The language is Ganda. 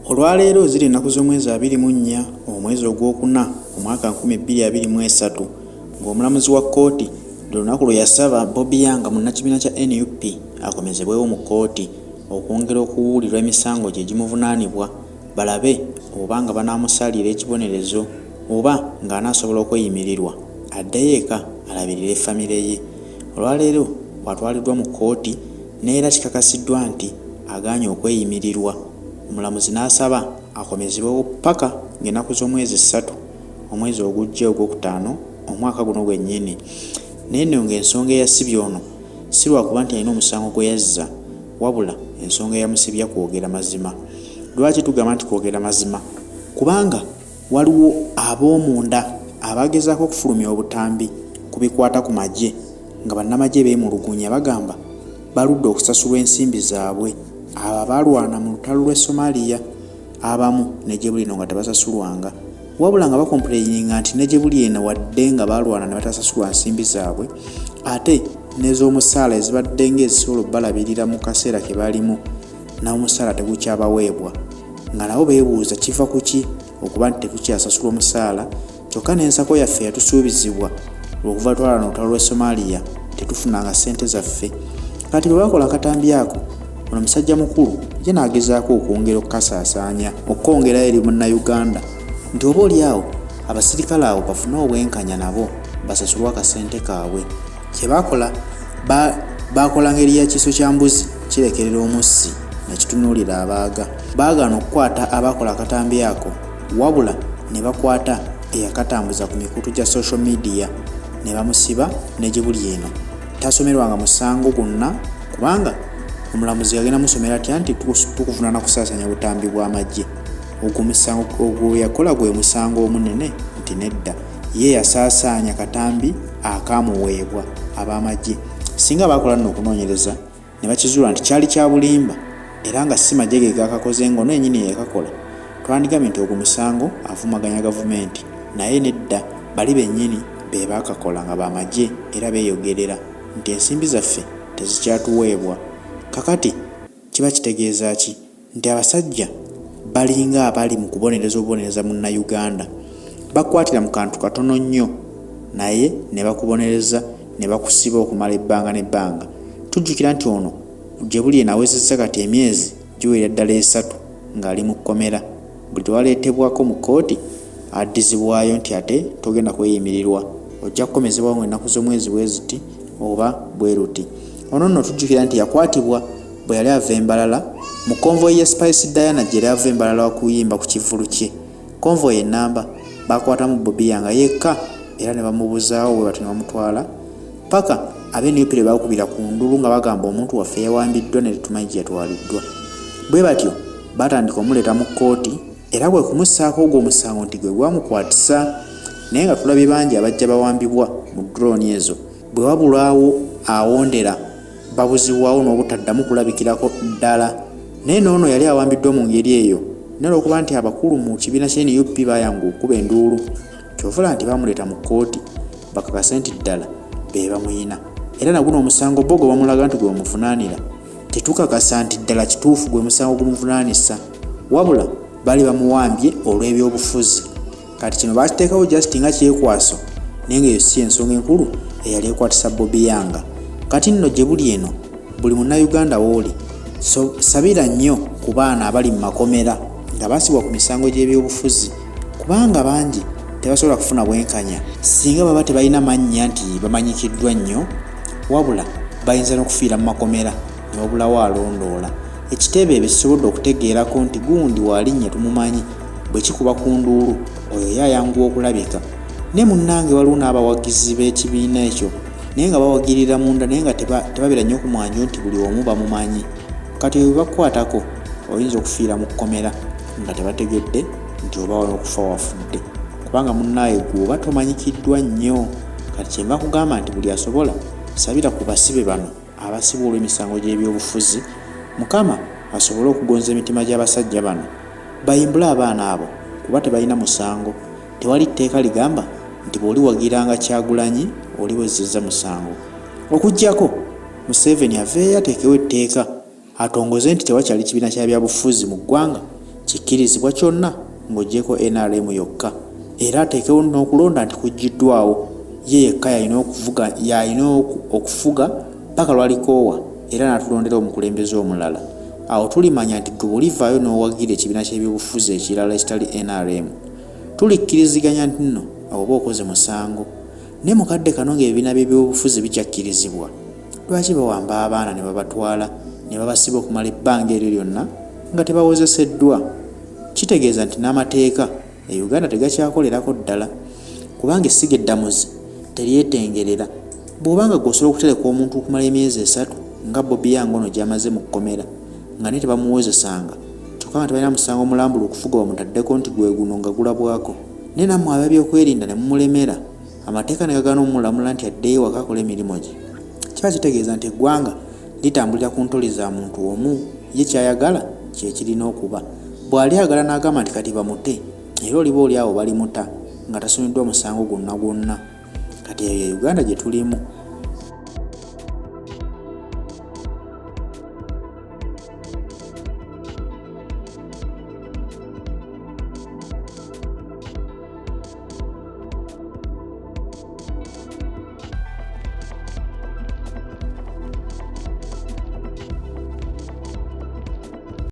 Olwaleero ziri ennaku z'omwezi 24 omwezi ogwokuna omwaka 2023 ng'omulamuzi wa kkooti lunaku lwe yasaba Bobby Yang munnakibiina kya NUP akomezebwewo mu kkooti okwongera okuwulirwa emisango gye gimuvunaanibwa balabe oba nga banaamusalira ekibonerezo oba ng'anaasobola okweyimirirwa addeyo eka alabirire famire ye. Olwaleero bw'atwaliddwa mu kkooti n'era kikakasiddwa nti agaanye okweyimirirwa. Omulamuzi n'asaba akomezebwewo paka ng'ennaku z'omwezi 3 omwezi ogujja ogwokutaano omwaka guno gwennyini. N'eno ng'ensonga eyasibye ono si lwakuba nti alina omusango gwe yazza wabula ensonga eyamusibya kwogera mazima. Lwaki tugamba nti kwogera mazima? Kubanga waliwo ab'omunda abagezaako okufulumya obutambi ku bikwata ku magye nga bannamagye beemulugunya bagamba baludde okusasulwa ensimbi zaabwe abo abalwana mu lutalo lw'e Somalia abamu ne gye buli eno nga tebasasulwanga wabula nga bakompuleyininga nti ne gye buli eno wadde nga balwana ne batasasulwa nsimbi zaabwe ate n'ez'omusaala ezibadde ng'ezisobola obbalabirira mu kaseera ke balimu n'omusaala tegukyabaweebwa nga nabo beebuuza kiva ku ki okuba nti tetukyasasulwa omusaala kyokka n'ensako yaffe yatusuubizibwa okuva twalwana olutalo lw'e Somalia tetufunanga ssente zaffe. Kati bwe bakola akatambi ako ono musajja mukulu ye n'agezaako okwongera okukasaasaanya okwongerayo eri munnayuganda nti oba oli awo abasirikale abo bafune obwenkanya nabo basasulwa akasente kaabwe. Kye baakola baakola ngeri ya kiso kya mbuzi kirekerera omussi nekitunuulira abaaga. Baagaana okukwata abaakola akatambi ako wabula ne bakwata eyakatambuza ku mikutu gya social media ne bamusiba ne gye buli eno tasomerwanga musango gwonna kubanga omulamuzi yagenda musomera atya nti tukuvunaana kusaasanya butambi bw'amagye ogwo yakola gwe musango omunene nti nedda ye yasaasaanya katambi akaamuweebwa ab'amagye. Singa baakola nno okunoonyereza ne bakizuula nti kyali kya bulimba era nga si magye ge gakakoze ngono ennyini yekakola twandigambye nti ogwo musango avumaganya gavumenti naye nedda bali bennyini be baakakola nga b'amagye era beeyogerera nti ensimbi zaffe tezikyatuweebwa. Kakati kiba kitegeeza ki? Nti abasajja balinga abali mu kubonereza munnayuganda bakwatira mu kantu katono nnyo naye ne bakubonereza ne bakusiba okumala ebbanga n'ebbanga. Tujjukira nti ono gye buli enawezezza kati emyezi giwera ddala 3 ng'ali mu kkomera. Buli lwaleetebwako mu kkooti addizibwayo nti ate togenda kweyimirirwa ojja kukomezebwawo ennaku z'omwezi bwe ziti oba bwe ruti. Ono nno tujjukira nti yakwatibwa bwe yali ava Embalala mu konvoyi ya Spice Diana gye yali ava Embalala wakuyimba ku kivulu kye. Konvoyi ennamba bakwatamu Bobby Yang yekka era ne bamubuzaawo bwe batyo ne bamutwala paka ab'NUP ne bakubira ku ndulu nga bagamba omuntu waffe yawambiddwa ne tetumanyi gye yatwaliddwa. Bwe batyo batandika omuleeta mu kkooti era bwe kumussaako ogwo omusango nti gwe gwamukwatisa naye nga tulabye bangi abajja bawambibwa mu drone ezo bwe wabulwawo awondera babuzibwawo n'obutaddamu kulabikirako ddala. Naye n'ono yali awambiddwa mu ngeri eyo n'olwokuba nti abakulu mu kibiina kya NUP baayanga okuba enduulu kyovula nti bamuleeta mu kkooti bakakase nti ddala be bamuyina era naguno omusango bo gwe bamulaga nti gwe bamuvunaanira tetukakasa nti ddala kituufu gwe musango gumuvunaanisa wabula bali bamuwambye olw'ebyobufuzi. Kati kino bakiteekawo just nga kyekwaso naye ng'eyo si ensonga enkulu eyali ekwatisa Bobby Yang. Kati nno gye buli eno buli munnayuganda w'oli sabira nnyo ku baana abali mu makomera nga basibwa ku misango gy'ebyobufuzi kubanga bangi tebasobola kufuna bwenkanya singa baba tebalina mannya nti bamanyikiddwa nnyo wabula bayinza n'okufiira mu makomera ne babulawo alondoola. Ekiteebe ebyo kisobodde okutegeerako nti gundi waalinnye tumumanyi bwe kikuba ku nduulu oyo yayanguwa okulabika. Ne munnange waliwo n'abawagizi b'ekibiina ekyo naye nga bawagirira munda naye nga tebabeera nnyo kumwanjo nti buli omu bamumanyi. Kati bwe bakukwatako oyinza okufiira mu kkomera nga tebategedde nti oba okufa wafudde kubanga munnaawe gwe oba tomanyikiddwa nnyo. Kati kyemba kugamba nti buli asobola sabira ku basibe bano abasibwa olw'emisango gy'ebyobufuzi Mukama asobole okugonza emitima gy'abasajja bano bayimbule abaana abo kuba tebalina musango. Tewali tteeka ligamba nti bw'oliwagiranga Kyagulanyi oliwezezza musango. Okuggyako Museveni aveeyo ateekewo etteeka atongoze nti tewakyali kibiina kya byabufuzi mu ggwanga kikkirizibwa kyonna ng'oggyeko NRM yokka, era ateekewo n'okulonda nti kuggyiddwawo ye yekka yalina okufuga paka lwalikoowa era n'atulondera omukulembeze omulala. Awo tulimanya nti gwe bulivaayo n'owagira ekibiina ky'ebyobufuzi ekirala ekitali NRM. Tulikkiriziganya nti nno oba okoze musango. Ne mukadde kano ng'ebibiina by'ebyobufuzi bikyakkirizibwa, lwaki bawamba abaana ne babatwala ne babasiba okumala ebbanga eryo lyonna nga tebawozeseddwa? Kitegeeza nti n'amateeka e Uganda tegakyakolerako ddala, kubanga essiga eddamuzi teryetengerera. Bw'obanga gw'osobola okutereka omuntu okumala emyezi 3 nga Bobby Wine ono gy'amaze mu kkomera nga ne tebamuwozesanga, kyokka nga tebalina musango mulambula okufuga bamutaddeko nti gwe guno nga gulabwako, ne nammwe ab'ebyokwerinda ne mumulemera, amateeka ne gagaana omumulamula nti addeyo waka akole emirimu gye. Kiba kitegeeza nti eggwanga litambulira ku ntoli za muntu omu, ye ky'ayagala kye kirina okuba. Bw'ali ayagala n'agamba nti kati bamute, era oliba oli awo balimuta nga tasomeddwa musango gwonna gwonna. Kati eyo Uganda gye tulimu.